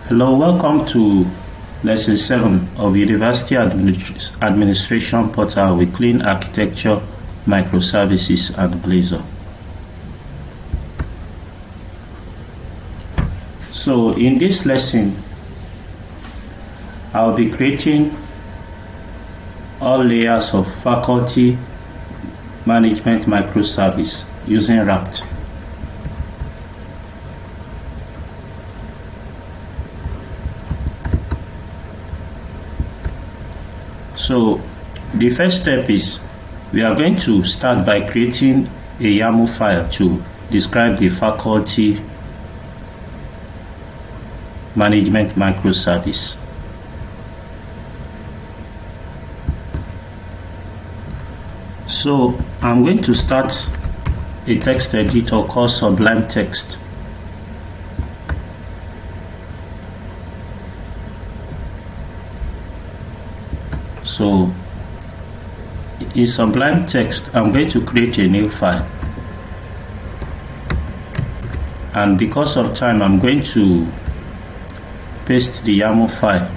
Hello, welcome to Lesson 7 of University Administration Portal with Clean Architecture, Microservices, and Blazor. So in this lesson, I'll be creating all layers of faculty management microservice using Wrapped. So the first step is we are going to start by creating a YAML file to describe the faculty management microservice. So I'm going to start a text editor called Sublime Text. So in Sublime Text, I'm going to create a new file. And because of time, I'm going to paste the YAML file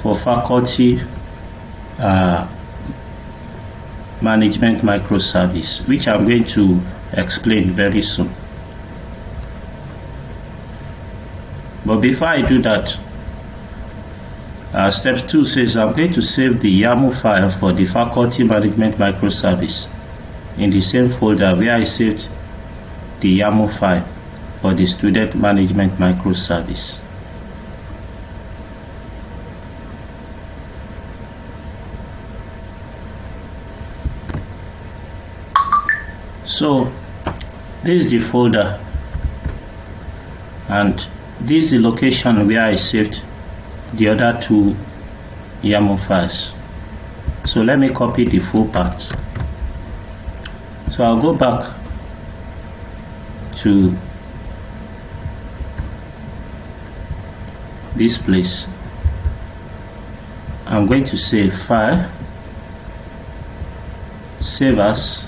for faculty management microservice, which I'm going to explain very soon. But before I do that, step 2 says I'm going to save the YAML file for the faculty management microservice in the same folder where I saved the YAML file for the student management microservice. So this is the folder, and this is the location where I saved the other two YAML files. So let me copy the full path. So I'll go back to this place. I'm going to say File, Save As.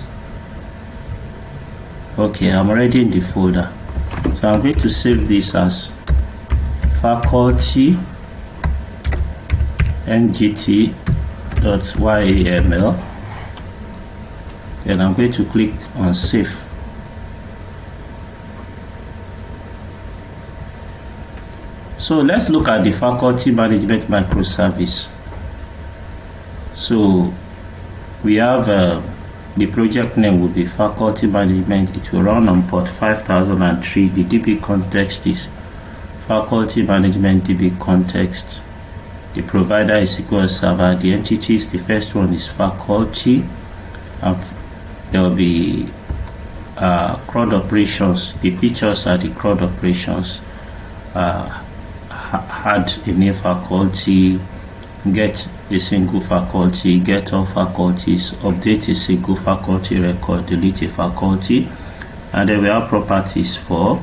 Okay, I'm already in the folder. So I'm going to save this as faculty ngt.yaml. Then I'm going to click on Save. So let's look at the faculty management microservice. So we have the project name will be faculty management. It will run on port 5003. The DB context is faculty management DB context. The provider is SQL Server. The entities, the first one is faculty. There will be CRUD operations. The features are the CRUD operations. Add a new faculty, get a single faculty, get all faculties, update a single faculty record, delete a faculty, and then we have properties for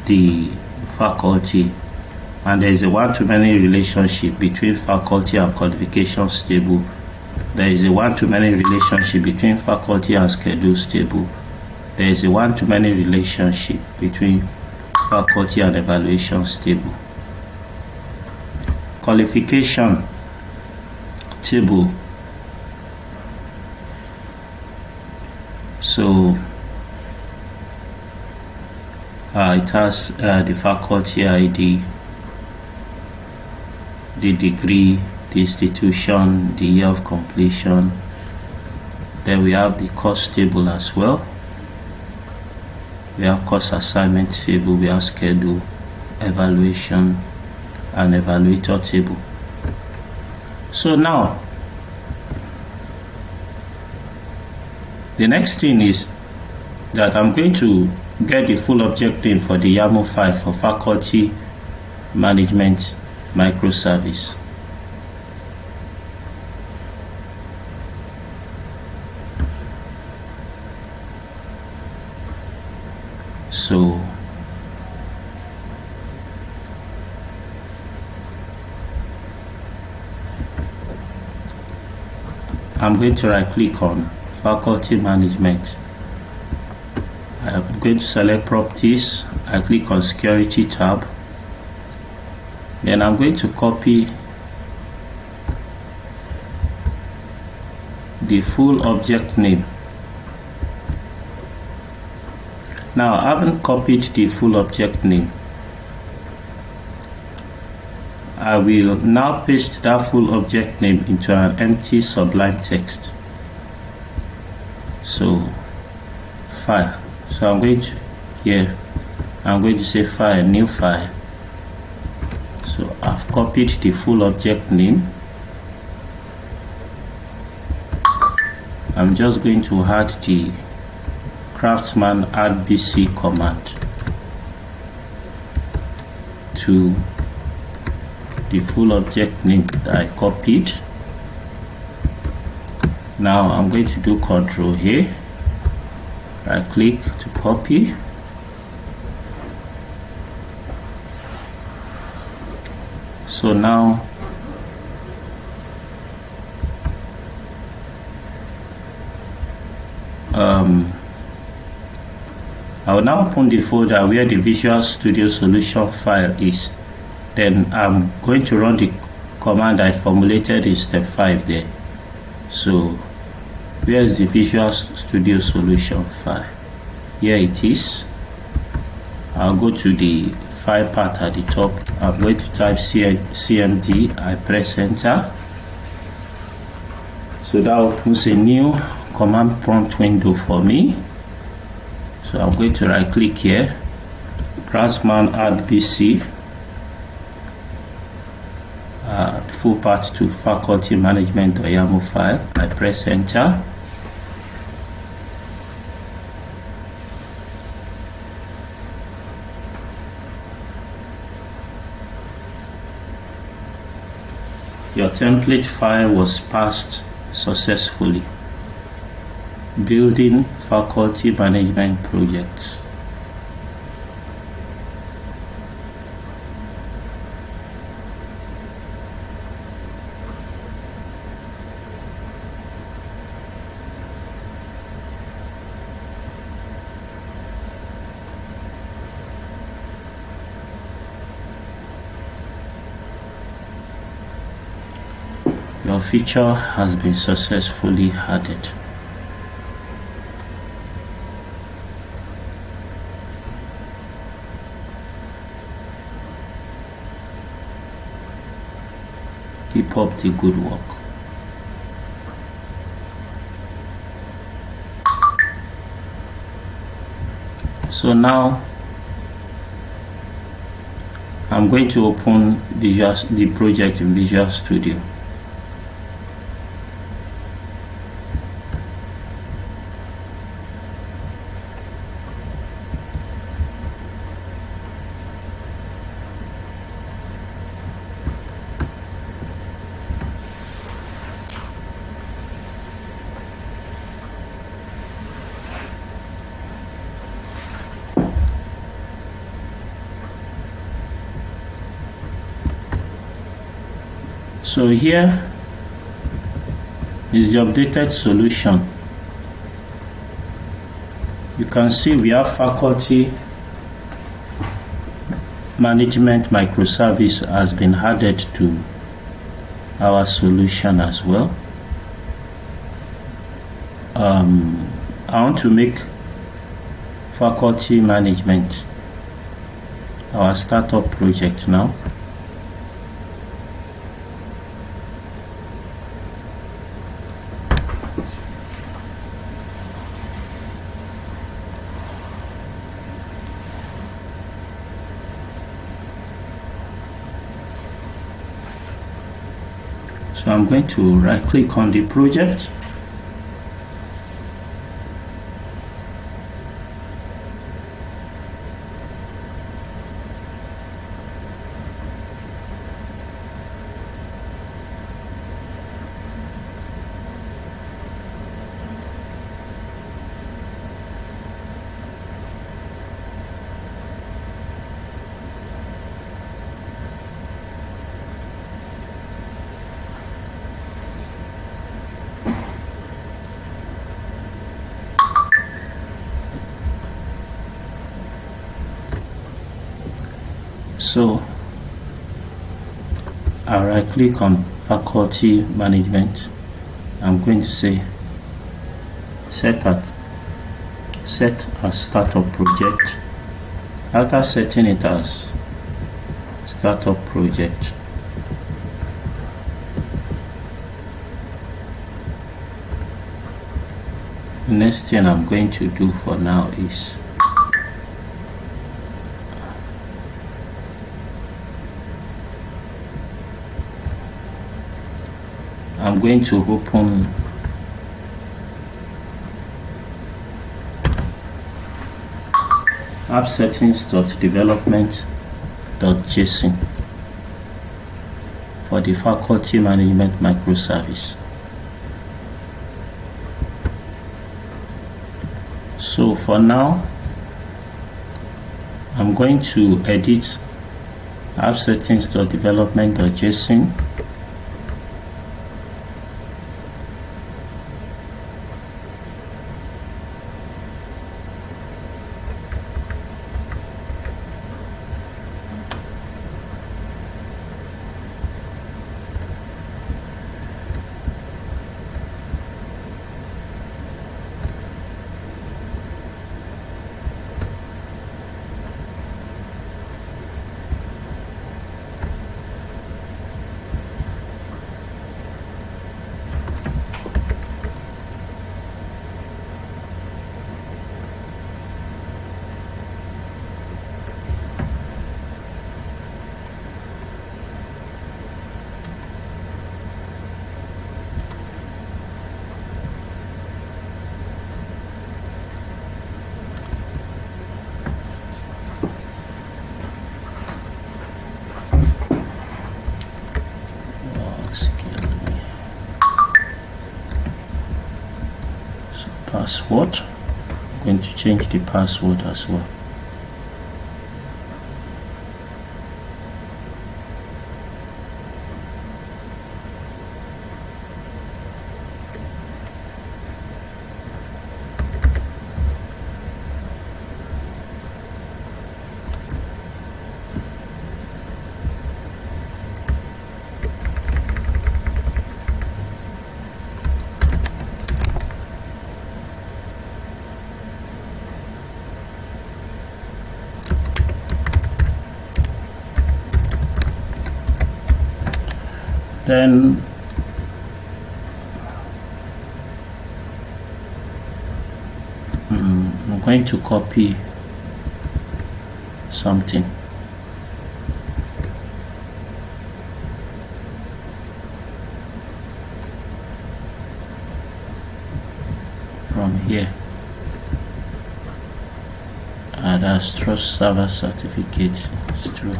the faculty. And there is a one-to-many relationship between faculty and qualifications table. There is a one-to-many relationship between faculty and schedules table. There is a one-to-many relationship between faculty and evaluations table. Qualification table. So it has the faculty ID, the degree, the institution, the year of completion. Then we have the course table as well. We have course assignment table, we have schedule, evaluation, and evaluator table. So now the next thing is that I'm going to get the full object name for the YAML file for faculty management microservice. So I'm going to right click on faculty management I'm going to select properties. I click on security tab. Then I'm going to copy the full object name. Now I haven't copied the full object name. I will now paste that full object name into an empty Sublime text. So file. So I'm going to here. I'm going to say file, new file. So I've copied the full object name. I'm just going to add the craftsman add bc command to the full object name that I copied. Now I'm going to do Ctrl A, right click to copy. So now I will now open the folder where the Visual Studio Solution file is. Then I'm going to run the command I formulated in step 5 there. So where is the Visual Studio Solution file? Here it is. I'll go to the file path at the top. I'm going to type cmd. I press enter. So that opens a new command prompt window for me. So I'm going to right click here, craftsman add bc, full path to faculty management.yaml file. I press enter. Your template file was passed successfully. Building faculty management projects. Your feature has been successfully added. Keep up the good work. So now I'm going to open the project in Visual Studio. So here is the updated solution. You can see we have faculty management microservice has been added to our solution as well. I want to make faculty management our startup project now. So I'm going to right click on the project. So I'll right click on faculty management. I'm going to say set as startup project. After setting it as startup project, the next thing I'm going to do for now is I'm going to open app settings.development.json for the faculty management microservice. So for now, I'm going to edit app settings.development.json. Password. I'm going to change the password as well. Then I'm going to copy something from here. That's trust server certificate. It's true.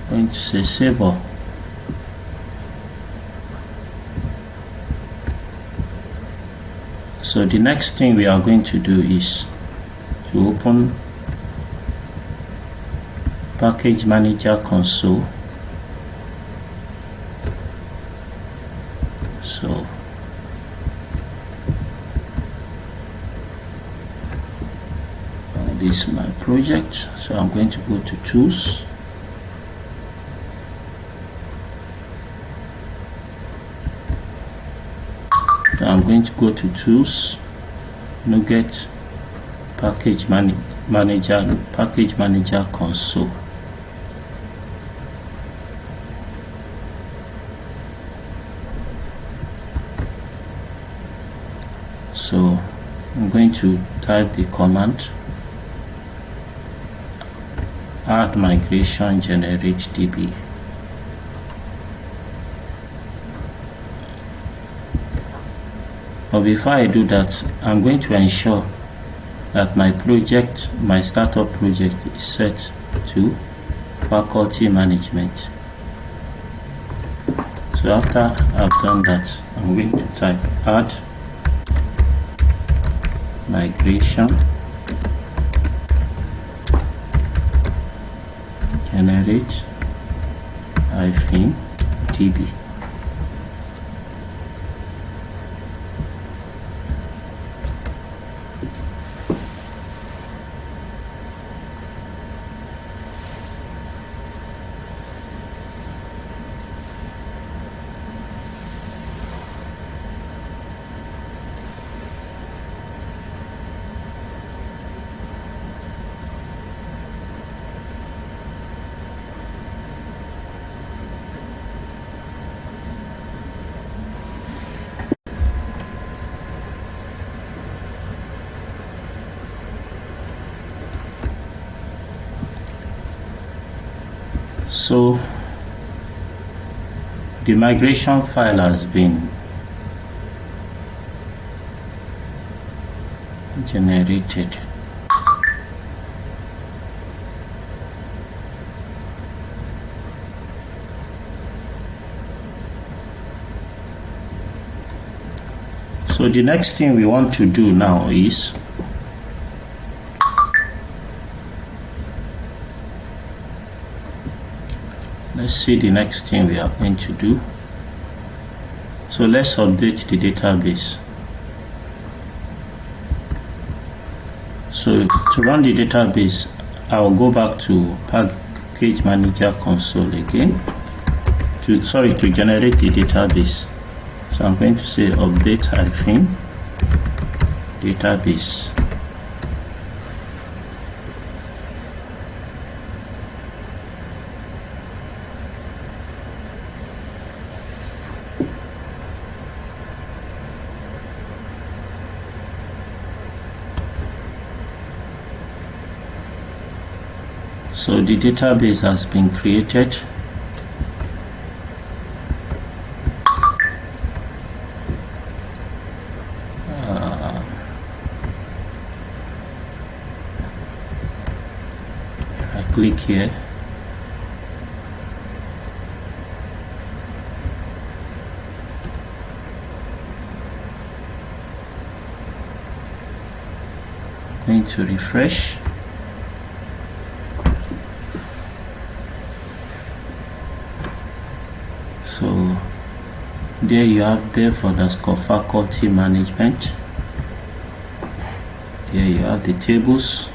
Going to say save all. So the next thing we are going to do is to open package manager console. So this is my project, so I'm going to go to tools. I'm going to go to tools, get package manager console. So I'm going to type the command add migration generate db. But before I do that, I'm going to ensure that my startup project is set to faculty management. So after I've done that, I'm going to type add migration generate -db. So the migration file has been generated. So the next thing we want to do now is let's see the next thing we are going to do. So let's update the database. So to run the database, I'll go back to package manager console again to generate the database. So I'm going to say update -database. So the database has been created. I click here. Going to refresh. So there you have dev_faculty management. Here you have the tables,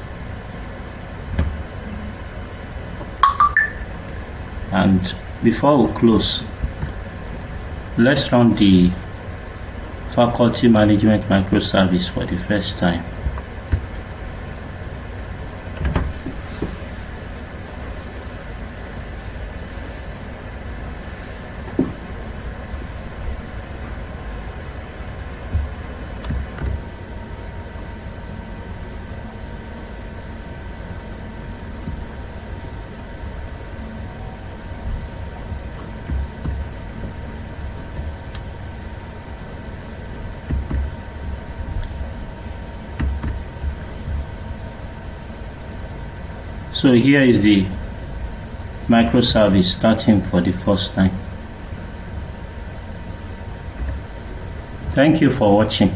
and before we close, let's run the faculty management microservice for the first time. So here is the microservice starting for the first time. Thank you for watching.